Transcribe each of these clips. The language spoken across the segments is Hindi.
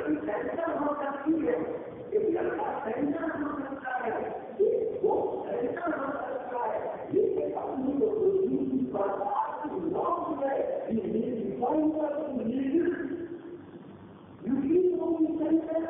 सेंटर हो सकती है, एक लड़का सेंटर हो सकता है, एक वो सेंटर हो सकता है, लेकिन अपनी तो बुद्धि की बर्बाद लौट गए, ये पॉइंटर सेंटर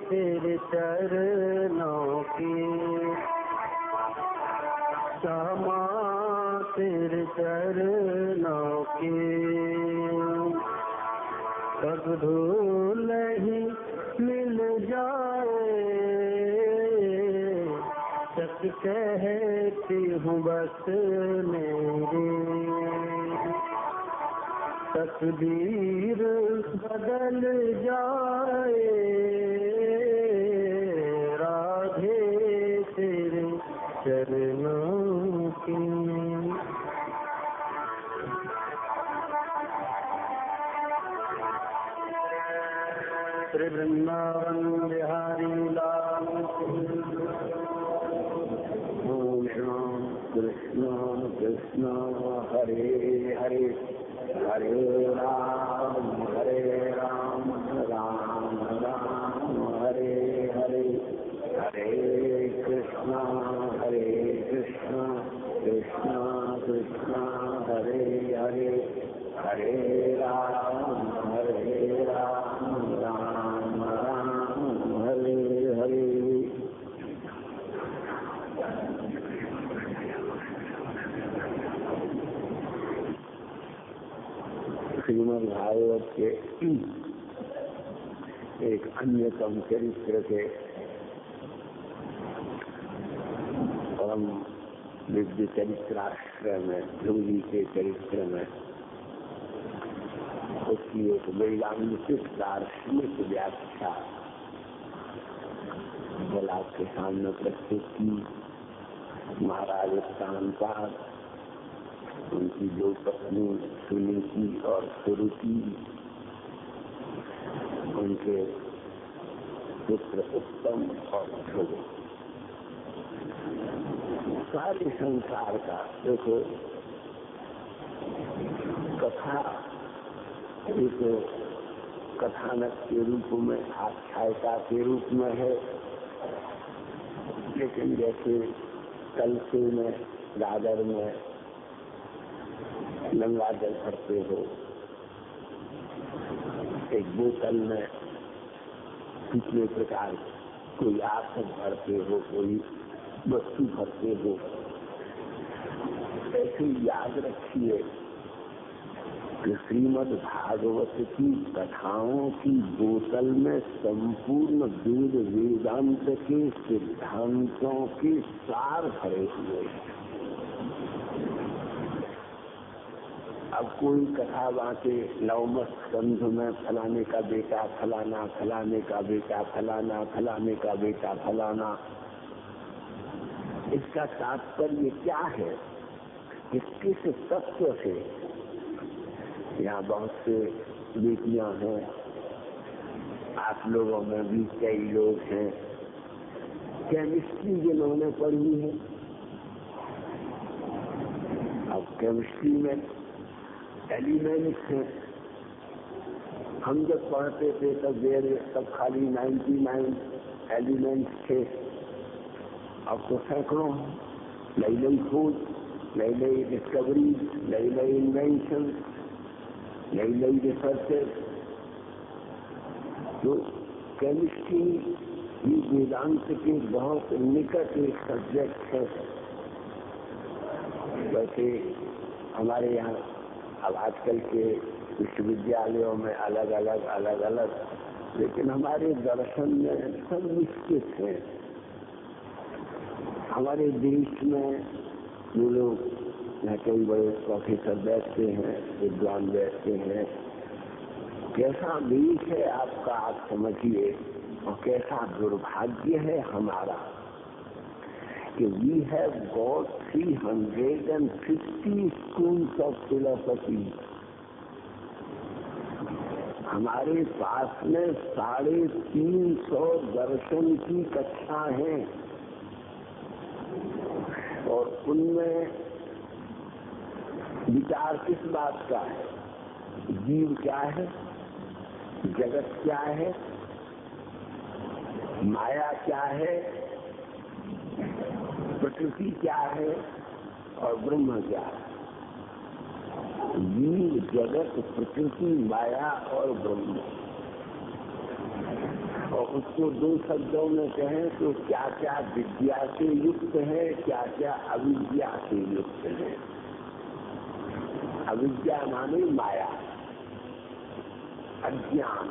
तेरे चरणों की क्षमा, तेरे चरणों की कब धूल नहीं मिल जाए, सच कहती हूँ बस मेरी तकदीर बदल जाए, राधे तेरे चरणों की। वृंदावन बिहारी लाल ओम राम कृष्ण कृष्ण हरे हरे, हरे राम राम राम हरे हरे, हरे कृष्ण कृष्ण कृष्ण हरे हरे, हरे राम राम राम हरे हरे। श्रीमद् भागवत के एक अन्यतम चरित्र के परम दिव्य चरित्राश्रय में, ध्रुव जी के चरित्र में उसकी एक वेदांतिक दार्शनिक व्याख्या कल आपके सामने प्रस्तुत की। महाराज कांपाद उनकी दो पत्नी सुनीति और सुरुचि, उनके पुत्र उत्तम और ध्रुव, सारे संसार का देखो कथा एक कथानक के रूप में, आख्यायिका के रूप में है, लेकिन जैसे कलसे में, दादर में गंगा जल भरते हो, एक बोतल में कितने प्रकार कोई आसन भरते हो, कोई वस्तु भरते हो, ऐसे याद रखिए कि श्रीमद् भागवत की कथाओं की बोतल में संपूर्ण वेद वेदांत के सिद्धांतों के सार भरे हुए हैं। अब कोई कथा बांटे नवमत स्कंध में फलाने का बेटा फलाना, फलाने का बेटा फलाना, फलाने का बेटा फलाना, इसका तात्पर्य क्या है? किस तत्व से? यहाँ बहुत से बेटियां हैं, आप लोगों में भी कई लोग हैं केमिस्ट्री जिन्होंने पढ़ी है। अब केमिस्ट्री में एलिमेंट्स हैं। हम जब पढ़ते थे तब खाली 99 एलिमेंट्स थे। अब तो सैकड़ों, नई नई खोज, नई नई डिस्कवरी, नई नई इन्वेंशन, नई नई रिसर्चेस। तो केमिस्ट्री ये वेदांत के बहुत निकट एक सब्जेक्ट है। वैसे हमारे यहाँ अब आजकल के विश्वविद्यालयों में अलग अलग, लेकिन हमारे दर्शन में सब निश्चित है। हमारे देश में जो लोग कई बड़े प्रोफेसर बैठते हैं, विद्वान बैठते हैं, कैसा देश है आपका, आप समझिए, और कैसा दुर्भाग्य है हमारा कि we have got 350 schools of philosophy. हमारे पास में 350 दर्शन की कक्षा हैं और उनमें विचार किस बात का है? जीव क्या है, जगत क्या है, माया क्या है, प्रकृति क्या है और ब्रह्म क्या है। जीव, जगत, प्रकृति, माया और ब्रह्म। और उसको दो शब्दों में कहें तो क्या क्या विद्या से युक्त है, क्या क्या अविद्या से युक्त है। अविद्या माने माया, अज्ञान,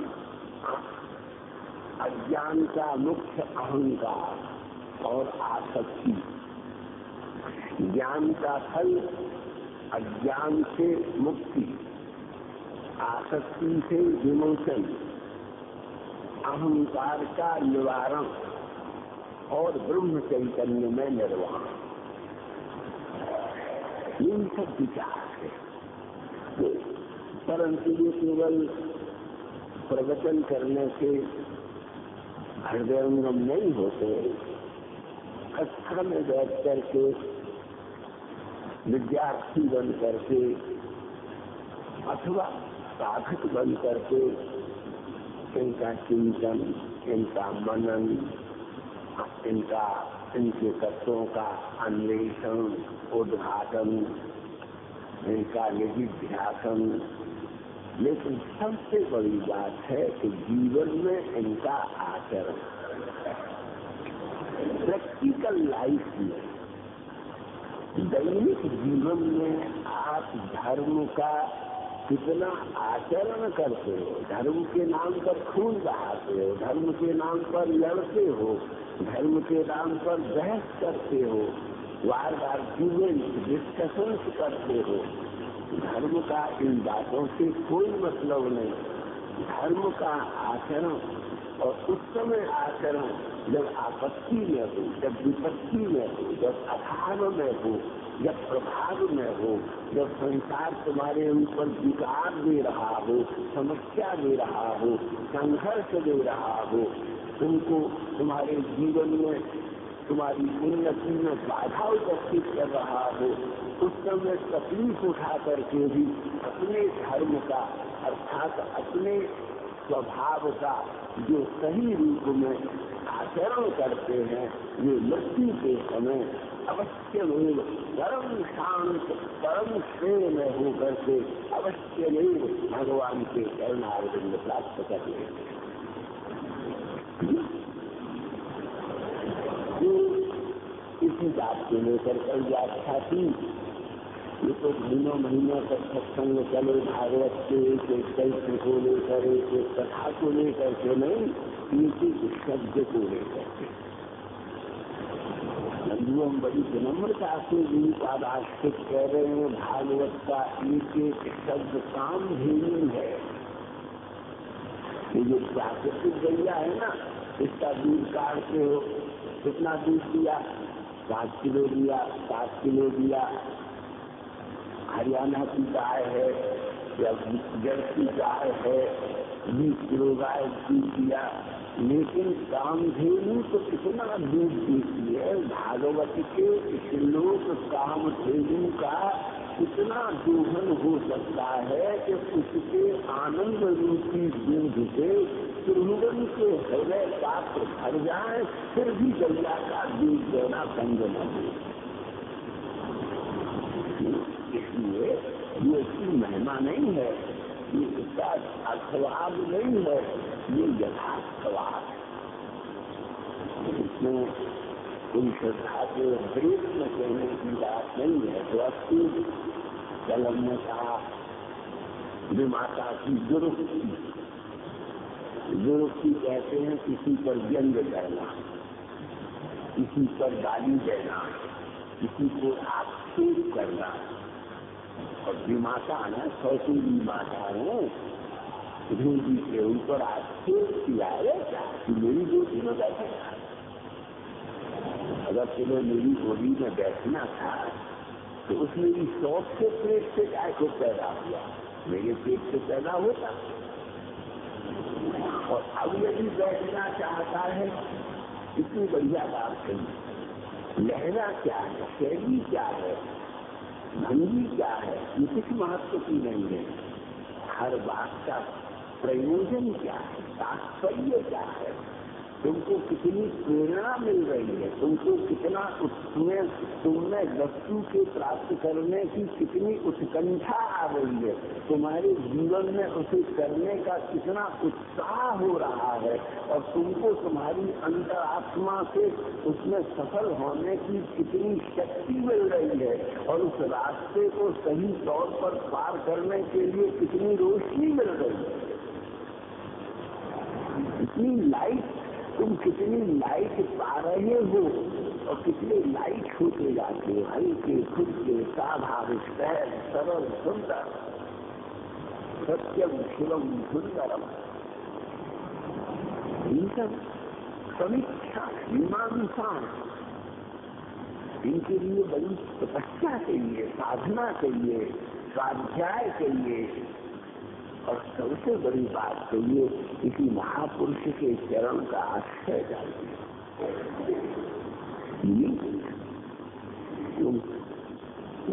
अज्ञान का मुख्य अहंकार और आसक्ति। ज्ञान का फल अज्ञान से मुक्ति, आसक्ति से विमोचन, अहंकार का निवारण और ब्रह्म चैतन्य में निर्वाण। इन सब विचार है। परंतु ये केवल प्रवचन करने से हृदयंगम नहीं होते। कक्षा में बैठ करके विद्यार्थी बन करके अथवा साधक बन करके इनका चिंतन, इनका मनन, इनके तत्वों का अन्वेषण, उद्घाटन, इनका निधिध्यासन। लेकिन सबसे बड़ी बात है कि जीवन में इनका आचरण, प्रैक्टिकल लाइफ में, दैनिक जीवन में आप धर्म का कितना आचरण करते हो। धर्म के नाम पर खून बहाते हो, धर्म के नाम पर लड़ते हो, धर्म के नाम पर बहस करते हो, बार बार डिस्कशन करते हो। धर्म का इन बातों से कोई मतलब नहीं। धर्म का आचरण और उस समय आचरण जब आपत्ति में हो, जब विपत्ति में हो, जब अभाव में हो, जब प्रभाव में हो, जब संसार तुम्हारे ऊपर विकार दे रहा हो, समस्या दे रहा हो, संघर्ष दे रहा हो, तुमको तुम्हारे जीवन में तुम्हारी उन्नति में बाधा उपस्थित कर रहा हो, उस समय तकलीफ उठा करके भी अपने धर्म का अर्थात अपने स्वभाव का जो सही रूप में आचरण करते हैं, वे मृत्यु के समय अवश्य में परम शांत, परम श्रेय में होकर के अवश्य में भगवान के चरणारविंद प्राप्त कर लेंगे। इसी बात को लेकर कल व्याख्या थी। ये तो महीनों तक सत्संग चले, भागवत के एक चैत्र को लेकर, एक कथा को लेकर के नहीं, एक शब्द को लेकर के। नंदू हम बड़ी विनम्रता से आश्रित कह रहे हैं, भागवत का एक एक शब्द काम धेनु है। ये जो प्राकृतिक गैया है ना, इसका दूध काटते हो, कितना दूध दिया, 5 किलो दिया, 7 किलो दिया। हरियाणा की गाय है या जर्सी गाय है, 20 किलो गाय दूध दिया। लेकिन कामधेनु तो कितना दूध देती है। भागवत के श्लोक कामधेनु का कितना दोहन हो सकता है कि उसके आनंद रूपी दूध से त्रिभुवन के हृदय पात्र भर जाए, फिर भी गैया का दूध देना बंद न हो। इसलिए ये इसकी महिमा नहीं है, ये इसका अर्थवाद नहीं है, ये यथार्थवाद है। इसमें कोई श्रद्धा के ब्रेक में कहने की बात नहीं है। तो अस्तु कल हमने कहा विमाता की दुरुक्ति, दुरुक्ति कहते हैं किसी पर व्यंग करना, किसी पर गाली देना, किसी को आक्षेप करना। और विमाता है, सौसूरी माता है, धूली के ऊपर आक्षेप किया है क्या कि मेरी बेटी में बैठेगा। अगर तुम्हें मेरी गोदी में बैठना था तो उस मेरी शौक से पेट से गाय को पैदा हुआ, मेरे पेट से पैदा होता। और अब यदि बैठना चाहता है, इतनी बढ़िया बात कही, लहरा क्या है, शैली क्या है, भंगी क्या है, ये कुछ महत्व की नहीं है। हर बात का प्रयोजन क्या है, तात्पर्य क्या है, तुमको कितनी प्रेरणा मिल रही है, तुमको कितना उसमें तुमने वस्तु के प्राप्त करने की कितनी उत्कंठा आ रही है, तुम्हारे जीवन में उसे करने का कितना उत्साह हो रहा है, और तुमको तुम्हारी अंतरात्मा से उसमें सफल होने की कितनी शक्ति मिल रही है, और उस रास्ते को सही तौर पर पार करने के लिए कितनी रोशनी मिल रही है, इतनी लाइट, तुम कितनी लाइट पा रहे हो और कितने लाइट होते जाते हो, हल्के फुल्के स्वाभाविक सहज सरल सुंदर सत्यम शिवम सुंदरम। इन सब समीक्षा मीमांसा, इनके लिए बड़ी तपस्या चाहिए, साधना चाहिए, स्वाध्याय चाहिए, और सबसे बड़ी बात तो ये किसी महापुरुष के चरण का आश्रय चाहिए।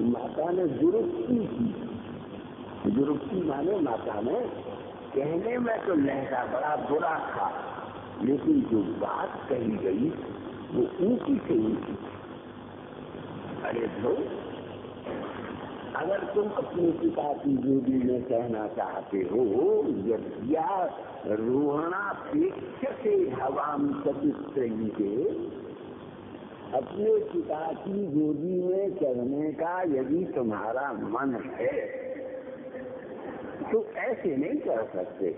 माता ने दुरुक्ति की, दुरुक्ति माने माता ने कहने में तो लहरा बड़ा बुरा था, लेकिन जो बात कही गई वो ऊंची से ऊंची। अरे भाई, अगर तुम अपने पिता की गोदी में कहना चाहते हो, यज्ञा रोहणापेक्ष से हवाम चतुस्त्रयी के, अपने पिता की गोदी में चढ़ने का यदि तुम्हारा मन है तो ऐसे नहीं कर सकते,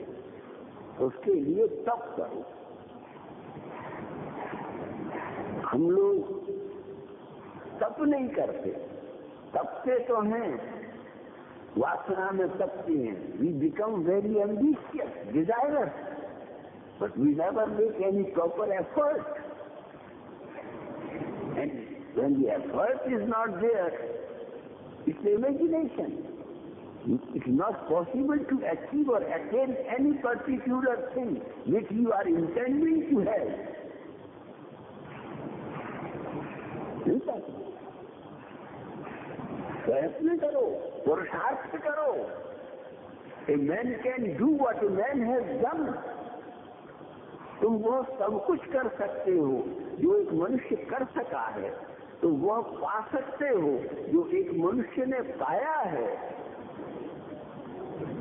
उसके लिए तप करो। हम लोग तप नहीं करते, तपते तो हैं, वासना में तपते हैं, we become very ambitious, desirous, but we never make any proper effort, and when the effort is not there, it's imagination, it is not possible to achieve और attain any particular thing which you are intending to have. प्रयत्न करो, पुरुषार्थ करो। A man can do what a man has done. तुम वो सब कुछ कर सकते हो जो एक मनुष्य कर सका है, तो वह पा सकते हो जो एक मनुष्य ने पाया है।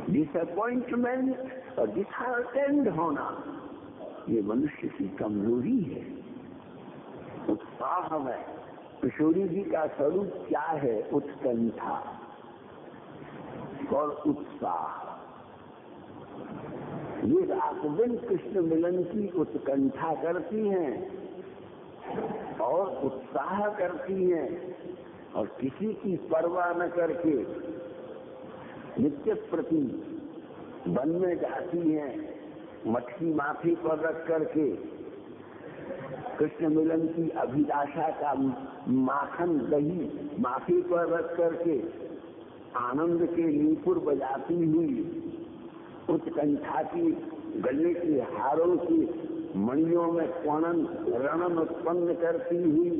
डिसअपॉइंटमेंट और डिसहार्टेंड होना ये मनुष्य की कमजोरी है। उत्साह है। किशोरी जी का स्वरूप क्या है? उत्कंठा और उत्साह। ये रात दिन कृष्ण मिलन की उत्कंठा करती हैं और उत्साह करती हैं, और किसी की परवाह न करके नित्य प्रति वन में जाती हैं, मटकी माथे पर रख करके कृष्ण मिलन की अभिलाषा का माखन दही माथे पर रख करके आनंद के नीपुर बजाती हुई, उत्कंठा की गले के हारों की मणियों में रणन उत्पन्न करती हुई,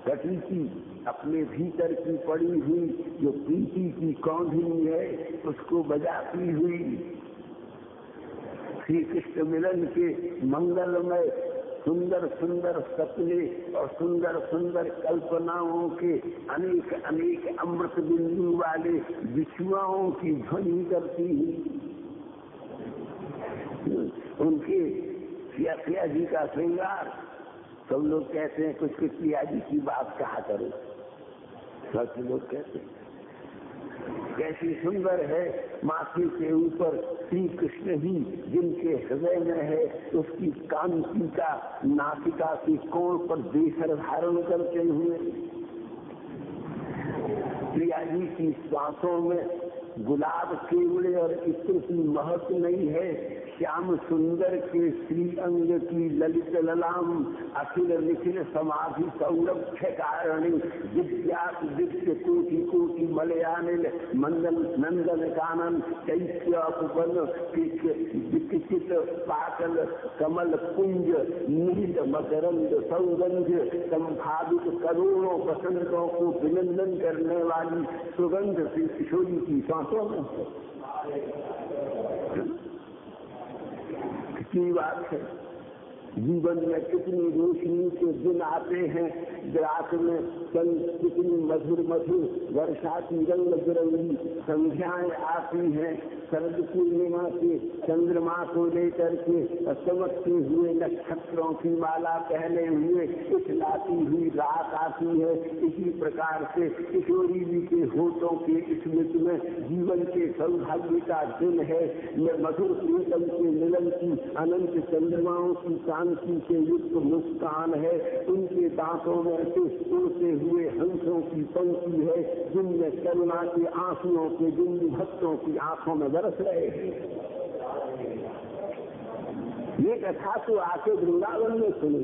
प्रकृति अपने भीतर की पड़ी हुई जो प्रीति की कौंधनी है उसको बजाती हुई श्री कृष्ण मिलन के मंगलमय सुंदर सुंदर सपने और सुंदर सुंदर कल्पनाओं के अनेक अनेक अमृत बिंदु वाले विषुआओं की ध्वनि करती हुई उनके प्रिया जी का श्रृंगार। सब लोग कहते हैं कुछ कुछ प्रिया जी की बात कहा करो, सब लोग कहते हैं कैसी सुंदर है माथे के ऊपर श्री कृष्ण ही जिनके हृदय में है उसकी कांति का नासिका के कोण पर देशर धारण करते हुए प्रिया जी की सांसों में गुलाब केवड़े और इत्र की महक नहीं है, श्याम सुंदर के श्री अंग की ललित ललाम अखिल निखिल समाधि सौरभ कारणी दिव्यात दिव्य कोटि कोटि मलयानिल मंदन नंदन कानन चैत्य उपवन विकसित पाटल कमल कुंज नील मकरंद सौगंध संभावित करोड़ों बसंतों को विनंदन करने वाली सुगंध श्री किशोरी की सांसों में की बात है। जीवन में कितनी रोशनी के दिन आते हैं, रात में कितनी मधुर मधुर वर्षा की रंग बिरंगी संध्याएं आती हैं, शरद पूर्णिमा के चंद्रमा को लेकर के चमकते हुए नक्षत्रों की माला पहने हुए इखलाती हुई रात आती है। इसी प्रकार से किशोरी जी के होठों के स्मृति में जीवन के सौभाग्य का दिन है। मधुर प्रीतम के मिलन की अनंत चंद्रमाओं की कांति से युक्त मुस्कान है। उनके दांतों में से उड़ते हुए हंसों की पंक्ति है जिनमें करुणा के आंसुओं के बिंदु भक्तों की आंखों में बरस रहे हैं। ये कथा तो आके वृंदावन में सुनी।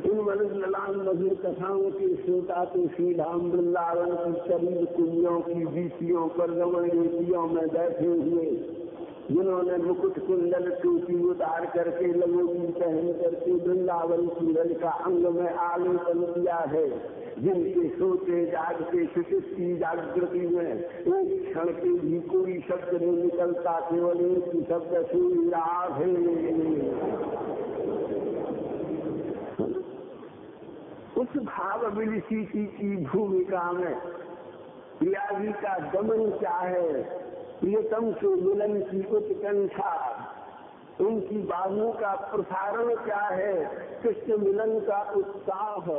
इन मनुष्य ललाम मधुर कथाओं के श्रोता तो श्री धाम वृंदावन की करीब कुंजों की बीसियों पर रमण नीतियों में बैठे हुए, जिन्होंने मुकुट कुंडल टोपी उतार करके लंगोटी पहन करके वृंदावन की रल का अंग में आलिंगन किया है, जिनके सोते जागते सुषुप्ति जागृति में एक क्षण के भी कोई शब्द नहीं निकलता, केवल एक ही शब्द श्री राधे। उस भाव विलिसी की भूमिका में प्रिया जी का गमन क्या है, प्रियतम के मिलन की उत्कंठा, उनकी बाहों का प्रसारण क्या है, कृष्ण मिलन का उत्साह,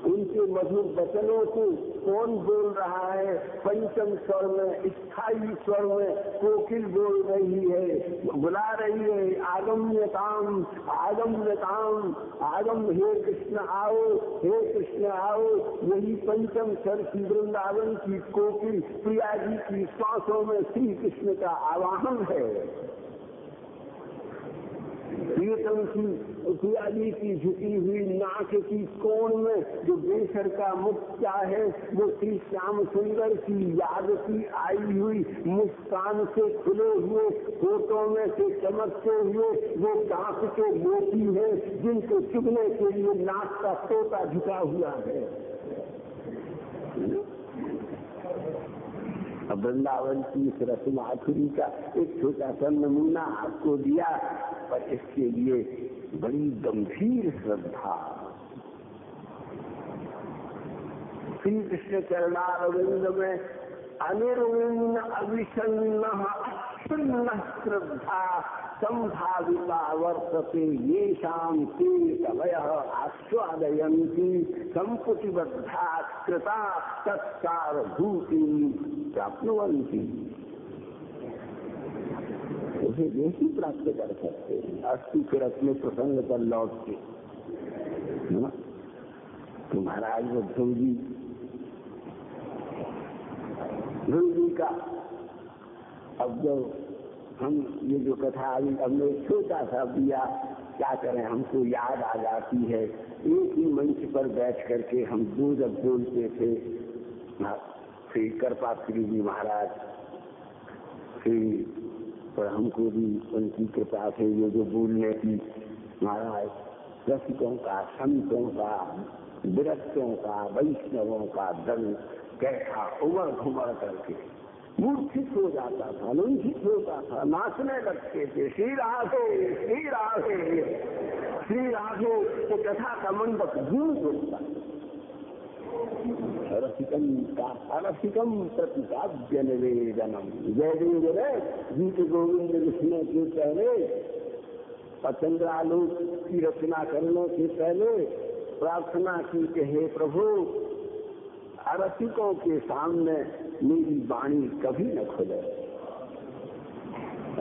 उनके मधुर वचनों को कौन बोल रहा है। पंचम स्वर में स्थायी स्वर में कोकिल बोल रही है, बुला रही है, आगम्यताम आगम्यताम आगम, हे कृष्ण आओ, हे कृष्ण आओ। यही पंचम स्वर की वृंदावन की कोकिल प्रिया जी की सांसों में श्री कृष्ण का आवाहन है। प्रियतम की प्रिया जी की झुकी हुई नाक की कोण में जो बेसर का मुख क्या है, वो श्री श्याम सुंदर की याद की आई हुई मुस्कान से खुले हुए होठों में से चमकते हुए वो दांत के मोती है, जिनको चुगने के लिए नाक का तोता झुका हुआ है। वृंदावन की इस रस माधुरी का एक छोटा सा नमूना आपको दिया, पर इसके लिए बड़ी गंभीर श्रद्धा। श्री कृष्ण चरणारविंद में अनिर्विन्न अविषन्न अक्षुण्ण श्रद्धा संभाविता वर्तते येषां ते कवयः आस्वादयन्ति संपुटिबद्धा कृता तत्सारभूतिं प्राप्नुवन्ति। उसे यही प्राप्त कर सकते हैं। अस्थि फिर अपने प्रसंग पर लौट के तो महाराज ध्रुव जी का अब जब हम ये जो कथा अभी हमने छोटा सा दिया, क्या करें, हमको याद आ जाती है। एक ही मंच पर बैठ करके हम दो जब बोलते थे, श्री कृपाश्री जी महाराज, श्री पर हमको भी उनकी कृपा से ये जो बोलने की महाराज रसिकों का, संतों का, विरक्तों का, वैष्णवों का दल कैसा उमड़ घुमड़ करके मूर्छित हो जाता था, लुंठित होता था, नाचने लगते थे, श्री राधे श्री राधे श्री राधे। तो कथा का मंडप गूंज उठता। रसिकम प्रतिपाद्य निवेदनम। जयदेव रे गीत गोविंद लिखने के पहले और चंद्रालोक की रचना करने के पहले प्रार्थना की कि हे प्रभु, रसिकों के सामने मेरी वाणी कभी न खुले।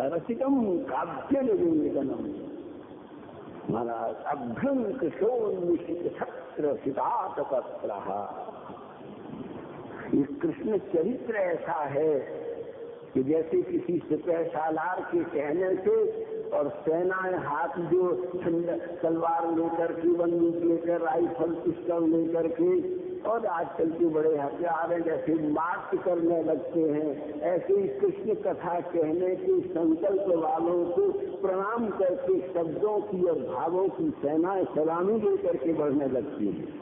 रसिकम काव्य निवेदनम। महाराज अभ्यंक शोन्मिषित छत्र सितात पत्र। ये कृष्ण चरित्र ऐसा है कि जैसे किसी सिपह सालार के कहने से और सेनाएं हाथ जो तलवार लेकर के, बंदूक लेकर, राइफल पिस्टल लेकर के और आजकल के बड़े हथियार हैं जैसे मार्च करने लगते हैं, ऐसे ही कृष्ण कथा कहने के संकल्प वालों को प्रणाम करके शब्दों की और भावों की सेनाएं सलामी लेकर के बढ़ने लगती हैं।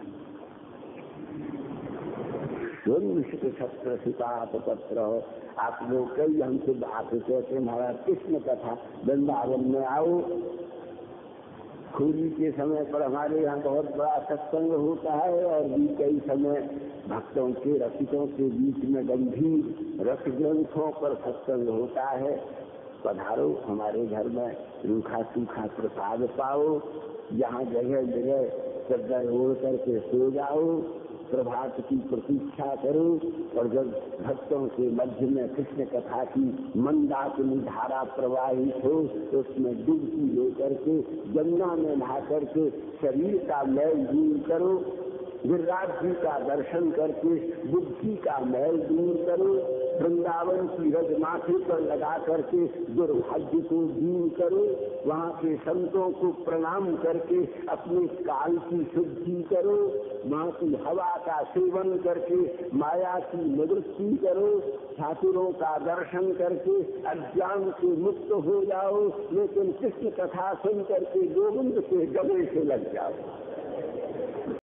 छत्र सितात पत्र। आप लोग कई हमसे बात कहते महाराज कृष्ण कथा वृंदावन में आओ। होली के समय पर हमारे यहाँ बहुत बड़ा सत्संग होता है और भी कई समय भक्तों के, रसिकों के बीच में गंभीर रस ग्रंथों पर सत्संग होता है। पधारो हमारे घर में, रूखा सूखा प्रसाद पाओ, जहाँ जगह जगह चद्दर ओढ़ करके सो जाओ, प्रभात की प्रतीक्षा करो और जब भक्तों के मध्य में कृष्ण कथा की मंदाकिनी धारा प्रवाहित हो तो उसमें डुबकी लेकर के जमुना में नहा करके शरीर का मैल दूर करो, गिरिराज जी का दर्शन करके बुद्धि का मैल दूर करो, वृंदावन की रज माथे पर लगा करके दुर्भाग्य को दूर करो, वहाँ के संतों को प्रणाम करके अपने काल की शुद्धि करो, वहाँ की हवा का सेवन करके माया की निवृत्ति करो, ठाकुरों का दर्शन करके अज्ञान से मुक्त हो जाओ, लेकिन कृष्ण कथा सुन करके गोविंद से गले से लग जाओ।